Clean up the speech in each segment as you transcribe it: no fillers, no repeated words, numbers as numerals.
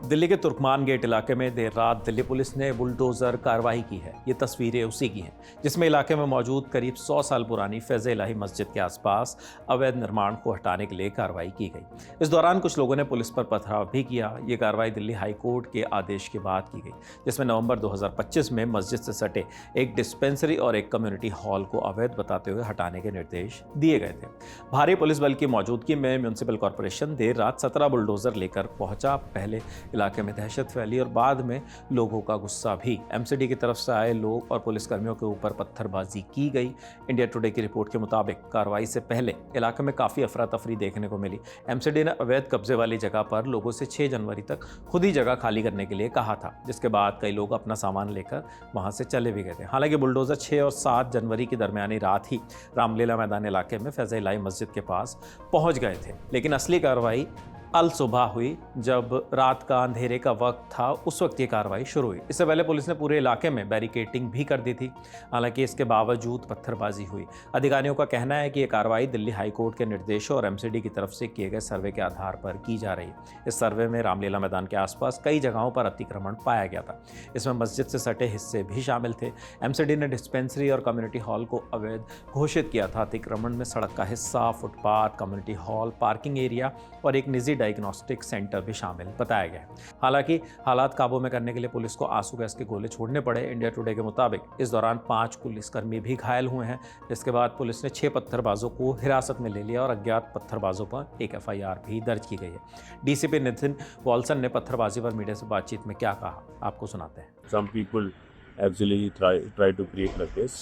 दिल्ली के तुर्कमान गेट इलाके में देर रात दिल्ली पुलिस ने बुलडोजर कार्रवाई की है। ये तस्वीरें उसी की हैं जिसमें इलाके में मौजूद करीब 100 साल पुरानी फैज़ इलाही मस्जिद के आसपास अवैध निर्माण को हटाने के लिए कार्रवाई की गई। इस दौरान कुछ लोगों ने पुलिस पर पथराव भी किया। ये कार्रवाई दिल्ली हाई कोर्ट के आदेश के बाद की गई, जिसमें नवंबर 2025 में मस्जिद से सटे एक डिस्पेंसरी और एक कम्युनिटी हॉल को अवैध बताते हुए हटाने के निर्देश दिए गए थे। भारी पुलिस बल की मौजूदगी में म्यूनिसिपल कॉरपोरेशन देर रात 17 बुलडोजर लेकर पहुंचा। पहले इलाके में दहशत फैली और बाद में लोगों का गुस्सा भी। एमसीडी की तरफ से आए लोग और पुलिसकर्मियों के ऊपर पत्थरबाजी की गई। इंडिया टुडे की रिपोर्ट के मुताबिक कार्रवाई से पहले इलाके में काफ़ी अफरा तफरी देखने को मिली। एमसीडी ने अवैध कब्जे वाली जगह पर लोगों से 6 जनवरी तक खुद ही जगह खाली करने के लिए कहा था, जिसके बाद कई लोग अपना सामान लेकर वहां से चले भी गए थे। हालांकि बुलडोजर 6 और 7 जनवरी की दरमियानी रात ही रामलीला मैदान इलाके में फैज़ इलाही मस्जिद के पास पहुंच गए थे, लेकिन असली कार्रवाई अल सुबह हुई। जब रात का अंधेरे का वक्त था, उस वक्त ये कार्रवाई शुरू हुई। इससे पहले पुलिस ने पूरे इलाके में बैरिकेडिंग भी कर दी थी। हालांकि इसके बावजूद पत्थरबाजी हुई। अधिकारियों का कहना है कि ये कार्रवाई दिल्ली हाई कोर्ट के निर्देशों और एमसीडी की तरफ से किए गए सर्वे के आधार पर की जा रही है। इस सर्वे में रामलीला मैदान के आसपास कई जगहों पर अतिक्रमण पाया गया था। इसमें मस्जिद से सटे हिस्से भी शामिल थे। एमसीडी ने डिस्पेंसरी और कम्युनिटी हॉल को अवैध घोषित किया था। अतिक्रमण में सड़क का हिस्सा, footpath, community hall, parking area और एक निजी डायग्नोस्टिक सेंटर भी शामिल बताया गया है। हालांकि हालात काबू में करने के लिए पुलिस को आंसू गैस के गोले छोड़ने पड़े। इंडिया टुडे के मुताबिक इस दौरान 5 पुलिसकर्मी भी घायल हुए हैं, जिसके बाद पुलिस ने 6 पत्थरबाजों को हिरासत में ले लिया और अज्ञात पत्थरबाजों पर एक एफआईआर भी दर्ज की गई है। डीसीपी नितिन वॉल्सन ने पत्थरबाजी पर मीडिया से बातचीत में क्या कहा, आपको सुनाते हैं। Some people actually try to create ruckus।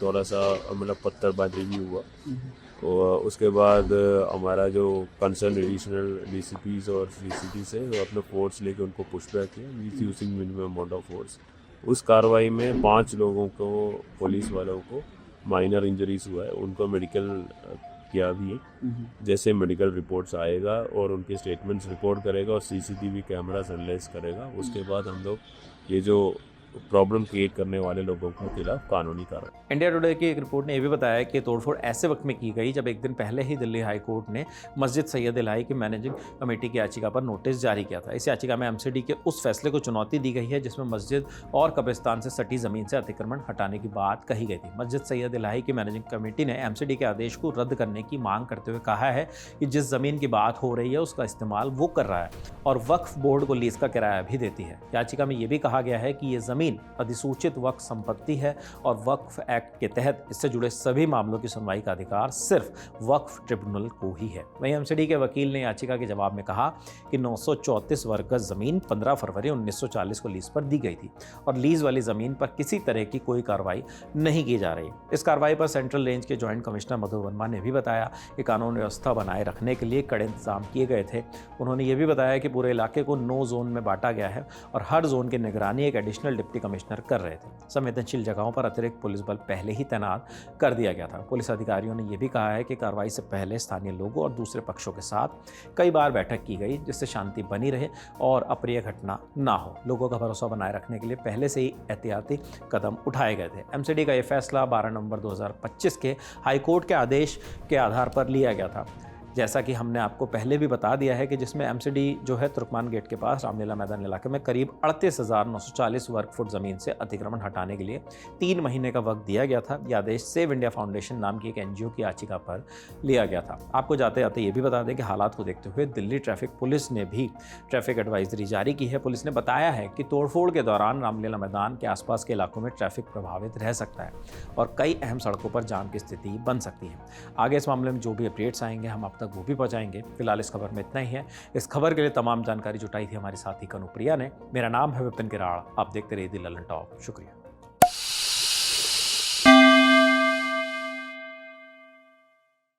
थोड़ा सा मतलब पत्थरबाजी भी हुआ। और उसके बाद हमारा जो कंसर्न एडिशनल डीसीपीज और सीसीटी से वो अपने फोर्स लेके उनको पुशबैक किया, means using minimum amount of force. उस कार्रवाई में 5 लोगों को, पुलिस वालों को माइनर इंजरीज हुआ है। उनको मेडिकल किया भी है। जैसे मेडिकल रिपोर्ट्स आएगा और उनके स्टेटमेंट्स रिकॉर्ड करेगा और सीसीटीवी कैमरा एनालाइज करेगा, उसके बाद हम लोग ये जो प्रॉब्लम क्रिएट करने वाले लोगों के खिलाफ कानूनी कार्रवाई। इंडिया टुडे की एक रिपोर्ट ने यह भी बताया कि तोड़फोड़ ऐसे वक्त में की गई जब एक दिन पहले ही दिल्ली हाई कोर्ट ने मस्जिद सैयद इलाही की मैनेजिंग कमेटी की याचिका पर नोटिस जारी किया था। इस याचिका में एमसीडी के उस फैसले को चुनौती दी गई है जिसमें मस्जिद और कब्रिस्तान से सटी जमीन से अतिक्रमण हटाने की बात कही गई थी। मस्जिद सैयद इलाही की मैनेजिंग कमेटी ने एमसीडी के आदेश को रद्द करने की मांग करते हुए कहा है कि जिस जमीन की बात हो रही है उसका इस्तेमाल वो कर रहा है और वक्फ बोर्ड को लीज का किराया भी देती है। याचिका में यह भी कहा गया है कि ये जमीन अधिसूचित वक्फ संपत्ति है और वक्फ एक्ट के तहत इससे जुड़े सभी मामलों की सुनवाई का अधिकार सिर्फ वक्फ ट्रिब्यूनल को ही है। वहीं एमसीडी के वकील ने याचिका के जवाब में कहा कि 934 वर्ग गज जमीन 15 फरवरी 1940 को लीज पर दी गई थी और लीज वाली जमीन पर किसी तरह की कोई कार्रवाई नहीं की जा रही। इस कार्रवाई पर सेंट्रल रेंज के ज्वाइंट कमिश्नर मधु वर्मा ने भी बताया कि कानून व्यवस्था बनाए रखने के लिए कड़े इंतजाम किए गए थे। उन्होंने ये भी बताया कि पूरे इलाके को 9 जोन में बांटा गया है और हर जोन की निगरानी एक एडिशनल डिप्टी कमिश्नर कर रहे थे। संवेदनशील जगहों पर अतिरिक्त पुलिस बल पहले ही तैनात कर दिया गया था। पुलिस अधिकारियों ने यह भी कहा है कि कार्रवाई से पहले स्थानीय लोगों और दूसरे पक्षों के साथ कई बार बैठक की गई, जिससे शांति बनी रहे और अप्रिय घटना ना हो। लोगों का भरोसा बनाए रखने के लिए पहले से ही एहतियाती कदम उठाए गए थे। एमसीडी का यह फैसला 12 नवंबर 2025 के हाईकोर्ट के आदेश के आधार पर लिया गया था, जैसा कि हमने आपको पहले भी बता दिया है कि जिसमें एमसीडी जो है तुर्कमान गेट के पास रामलीला मैदान इलाके में करीब 38,940 वर्ग फुट ज़मीन से अतिक्रमण हटाने के लिए 3 महीने का वक्त दिया गया था। यह आदेश सेव इंडिया फाउंडेशन नाम की एक एनजीओ की याचिका पर लिया गया था। आपको जाते जाते ये भी बता दें कि हालात को देखते हुए दिल्ली ट्रैफिक पुलिस ने भी ट्रैफिक एडवाइजरी जारी की है। पुलिस ने बताया है कि तोड़फोड़ के दौरान रामलीला मैदान के आसपास के इलाकों में ट्रैफिक प्रभावित रह सकता है और कई अहम सड़कों पर जाम की स्थिति बन सकती है। आगे इस मामले में जो भी अपडेट्स आएंगे हम आप तक वो भी पहुंचाएंगे। फिलहाल इस खबर में इतना ही है। इस खबर के लिए तमाम जानकारी जुटाई थी हमारे साथी कनुप्रिया ने। मेरा नाम है विपिन किराड़। आप देखते रहिए दी ललन टॉप। शुक्रिया।